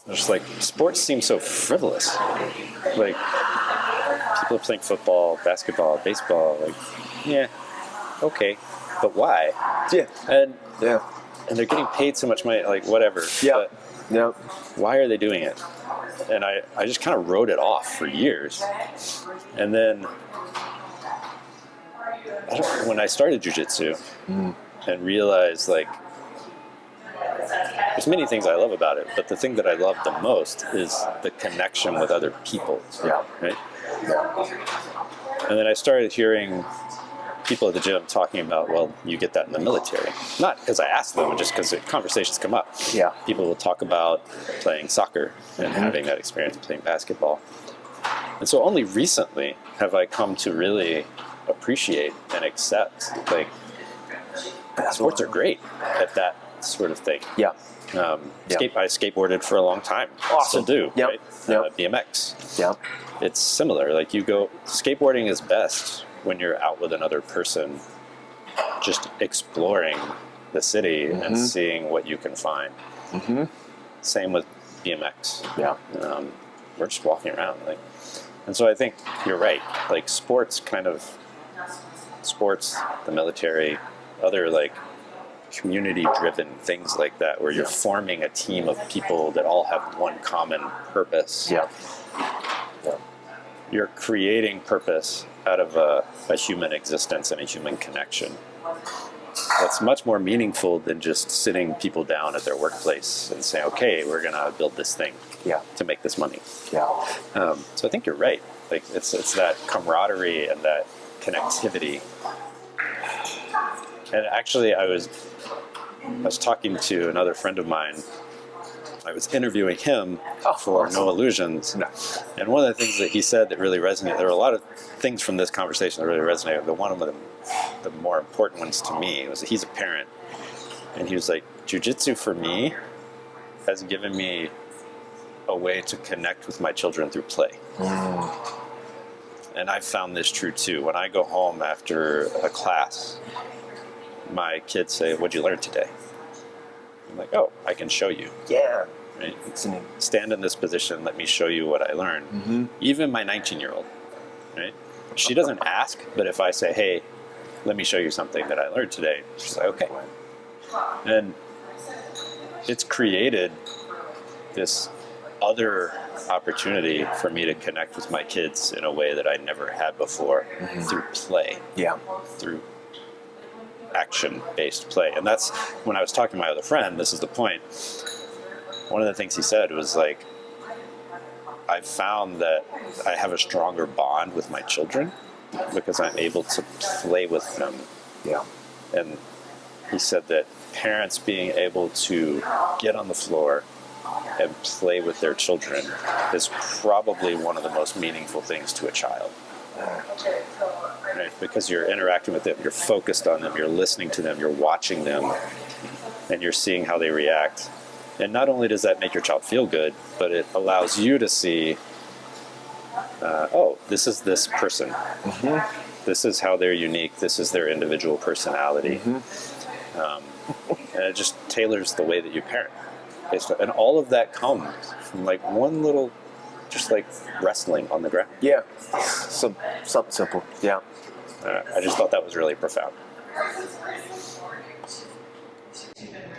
just like sports seem so frivolous. Like, people are playing football, basketball, baseball. Like, yeah, okay, but why? Yeah. And they're getting paid so much money. Like, whatever. Yeah. But why are they doing it? And I just kind of wrote it off for years. And then when I started jiu-jitsu and realized, like, there's many things I love about it, but the thing that I love the most is the connection with other people. Yeah. Right? And then I started hearing people at the gym talking about, well, you get that in the military. Not because I asked them, just because conversations come up. Yeah. People will talk about playing soccer and having that experience playing basketball. And so only recently have I come to really appreciate and accept, like, sports are great at that sort of thing. Yeah. I skateboarded for a long time. Awesome. Still do. Yep. Right? Yep. BMX. Yeah. It's similar. Like, skateboarding is best when you're out with another person, just exploring the city and seeing what you can find. Same with BMX. Yeah. We're just walking around, and so I think you're right. Like, sports kind of sports, the military, other like community-driven things like that, where you're forming a team of people that all have one common purpose. Yeah. You're creating purpose out of a human existence and a human connection. That's much more meaningful than just sitting people down at their workplace and saying, okay, we're going to build this thing to make this money. Yeah. So I think you're right. Like it's that camaraderie and that connectivity. And actually, I was talking to another friend of mine. I was interviewing him for No Illusions. No. And one of the things that he said that really resonated, there were a lot of things from this conversation that really resonated, but one of the more important ones to me was that he's a parent. And he was like, jiu-jitsu for me has given me a way to connect with my children through play. And I've found this true too. When I go home after a class, my kids say, what'd you learn today? I'm like, oh, I can show you. Yeah. Right? Stand in this position, let me show you what I learned. Even my 19-year-old, right? She doesn't ask, but if I say, hey, let me show you something that I learned today, she's like, okay. And it's created this other opportunity for me to connect with my kids in a way that I never had before through play. Yeah. Through action-based play. And that's when I was talking to my other friend, this is the point. One of the things he said was like, I've found that I have a stronger bond with my children because I'm able to play with them. Yeah. And he said that parents being able to get on the floor and play with their children is probably one of the most meaningful things to a child. Right? Because you're interacting with them, you're focused on them, you're listening to them, you're watching them, and you're seeing how they react. And not only does that make your child feel good, but it allows you to see, oh, this is this person. This is how they're unique. This is their individual personality. And it just tailors the way that you parent. And all of that comes from like one little, just like wrestling on the ground. Yeah. Something simple. Yeah. I just thought that was really profound.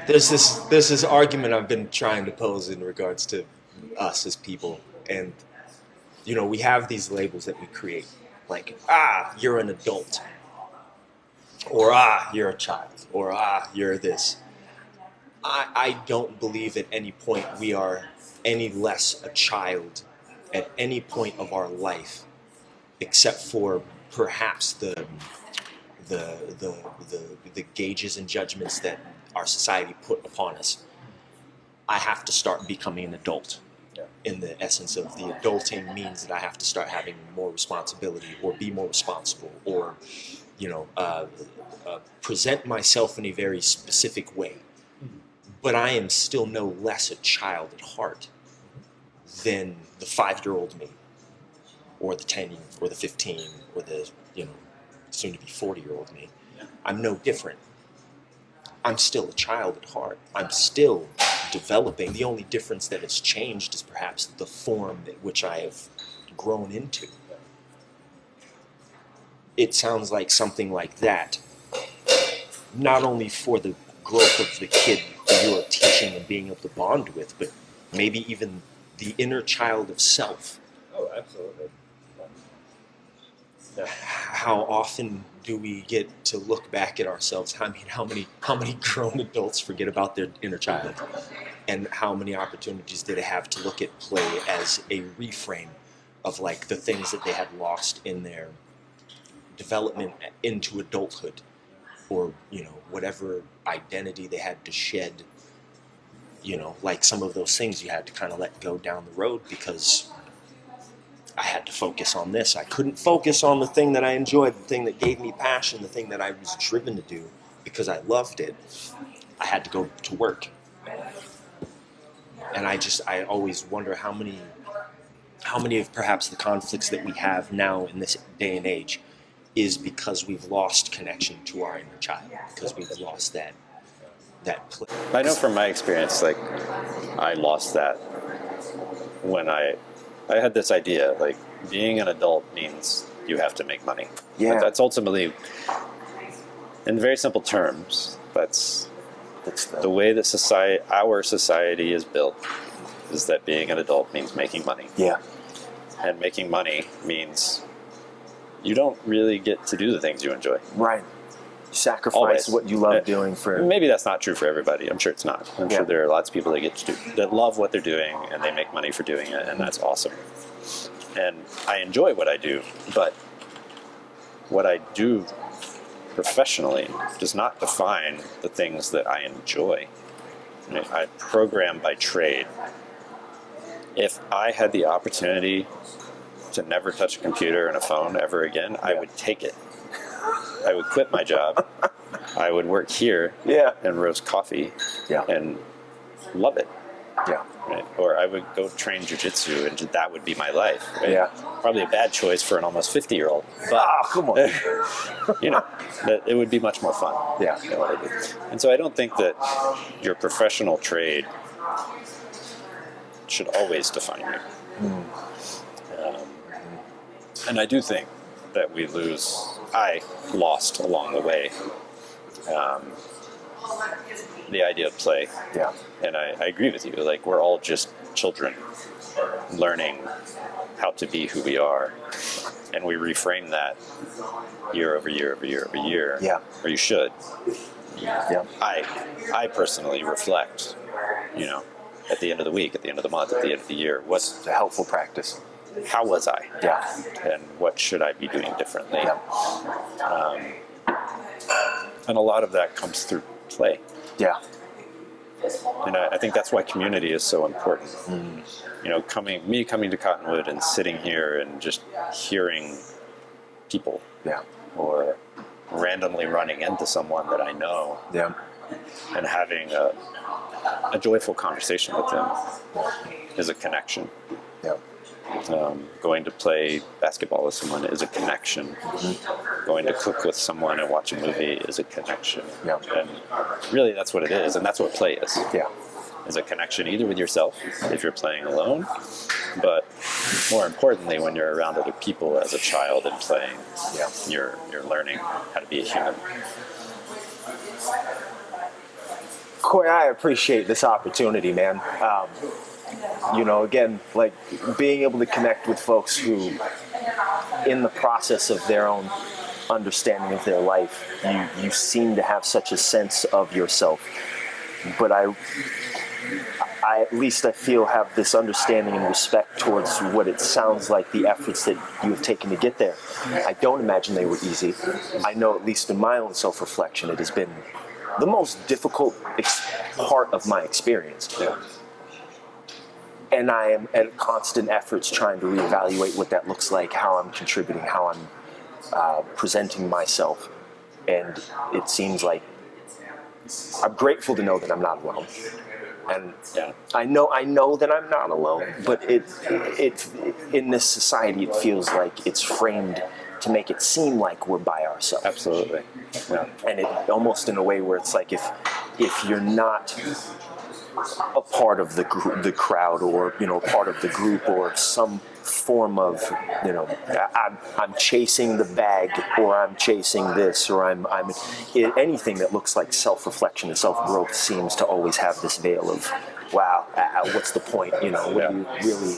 There's this argument I've been trying to pose in regards to us as people, and you know, we have these labels that we create, like you're an adult, or you're a child, or you're this. I don't believe at any point we are any less a child at any point of our life, except for perhaps the gauges and judgments that our society put upon us. I have to start becoming an adult. In the essence of the adulting means that I have to start having more responsibility, or be more responsible, or present myself in a very specific way. But I am still no less a child at heart than the 5-year-old me, or the 10, or the 15, or the soon to be 40-year-old me. I'm no different. I'm still a child at heart. I'm still developing. The only difference that has changed is perhaps the form in which I have grown into. It sounds like something like that, not only for the growth of the kid that you are teaching and being able to bond with, but maybe even the inner child of self. Oh, absolutely. Yeah. How often do we get to look back at ourselves? I mean, how many grown adults forget about their inner child? And how many opportunities did they have to look at play as a reframe of like the things that they had lost in their development into adulthood, or whatever identity they had to shed, like some of those things you had to kind of let go down the road because I had to focus on this. I couldn't focus on the thing that I enjoyed, the thing that gave me passion, the thing that I was driven to do because I loved it. I had to go to work. And I always wonder how many of perhaps the conflicts that we have now in this day and age is because we've lost connection to our inner child, because we've lost that place. I know from my experience, like, I lost that when I had this idea, like, being an adult means you have to make money. Yeah. But that's ultimately, in very simple terms, that's the way that our society is built, is that being an adult means making money. Yeah. And making money means you don't really get to do the things you enjoy. Right. You sacrifice Always. what you love doing for... Maybe that's not true for everybody. I'm sure it's not. I'm sure there are lots of people that love what they're doing and they make money for doing it, and that's awesome. And I enjoy what I do, but what I do professionally does not define the things that I enjoy. I program by trade. If I had the opportunity to never touch a computer and a phone ever again, I would take it. I would quit my job. I would work here and roast coffee and love it. Yeah. Right? Or I would go train jiu-jitsu and that would be my life. Right? Yeah. Probably a bad choice for an almost 50-year-old. But, come on. It would be much more fun. Yeah. And so I don't think that your professional trade should always define you. And I do think that I lost along the way the idea of play. Yeah. And I agree with you. Like, we're all just children learning how to be who we are. And we reframe that year over year over year over year. Yeah. Or you should. Yeah. I personally reflect, at the end of the week, at the end of the month, at the end of the year, It's a helpful practice. how was I? Yeah. And what should I be doing differently? Yeah. And a lot of that comes through play. Yeah. And I think that's why community is so important. Coming to Cottonwood and sitting here and just hearing people, or randomly running into someone that I know, and having a joyful conversation with them is a connection. Yeah. Going to play basketball with someone is a connection. Going to cook with someone and watch a movie is a connection. Yeah. And really that's what it is, and that's what play is. Yeah. Is a connection either with yourself, if you're playing alone, but more importantly, when you're around other people as a child and playing, you're learning how to be a human. Corey, I appreciate this opportunity, man. Again, like being able to connect with folks who, in the process of their own understanding of their life, you seem to have such a sense of yourself. But I at least I feel have this understanding and respect towards what it sounds like the efforts that you have taken to get there. I don't imagine they were easy. I know, at least in my own self-reflection, it has been the most difficult part of my experience. Yeah. And I am at constant efforts trying to reevaluate what that looks like, how I'm contributing, how I'm presenting myself. And it seems like I'm grateful to know that I'm not alone. And I know that I'm not alone, but it in this society it feels like it's framed to make it seem like we're by ourselves. Absolutely. Yeah. And it almost in a way where it's like if you're not a part of the crowd, or part of the group, or some form of I'm chasing the bag, or I'm chasing this, or I'm anything that looks like self-reflection and self-growth seems to always have this veil of, wow, what's the point? What do you really?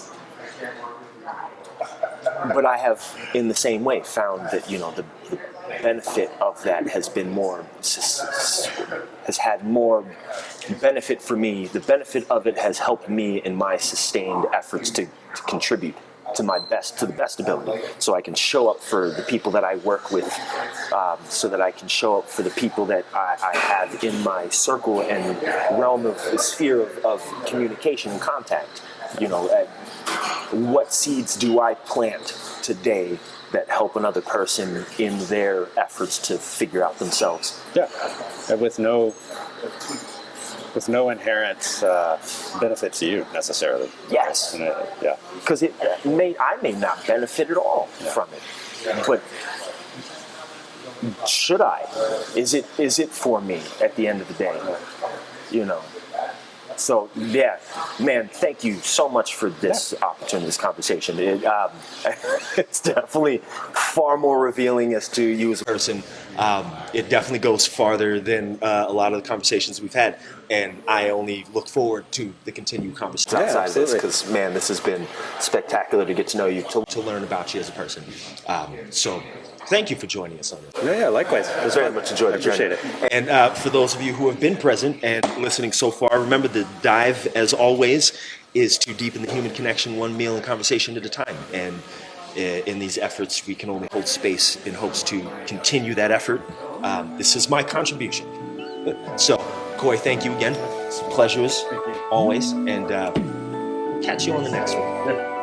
But I have, in the same way, found that the benefit of that has had more benefit for me. The benefit of it has helped me in my sustained efforts to contribute to the best ability, so I can show up for the people that I work with, so that I can show up for the people that I have in my circle and realm of the sphere of communication and contact. What seeds do I plant today that help another person in their efforts to figure out themselves? Yeah, and with no inherent benefit to you necessarily. Yes. Yeah. Because I may not benefit at all from it, but should I? Is it for me at the end of the day? So yeah, man, thank you so much for this opportunity, this conversation. It's definitely far more revealing as to you as a person. It definitely goes farther than a lot of the conversations we've had, and I only look forward to the continued conversation outside of this, because man, this has been spectacular to get to know you, to learn about you as a person. So thank you for joining us on this. Yeah, likewise. It was very fun. much enjoyed I it. appreciate it. And for those of you who have been present and listening so far, remember the dive, as always, is to deepen the human connection one meal and conversation at a time. And in these efforts, we can only hold space in hopes to continue that effort. This is my contribution. So, Coy, thank you again. It's a pleasure as always, and catch you on the next one.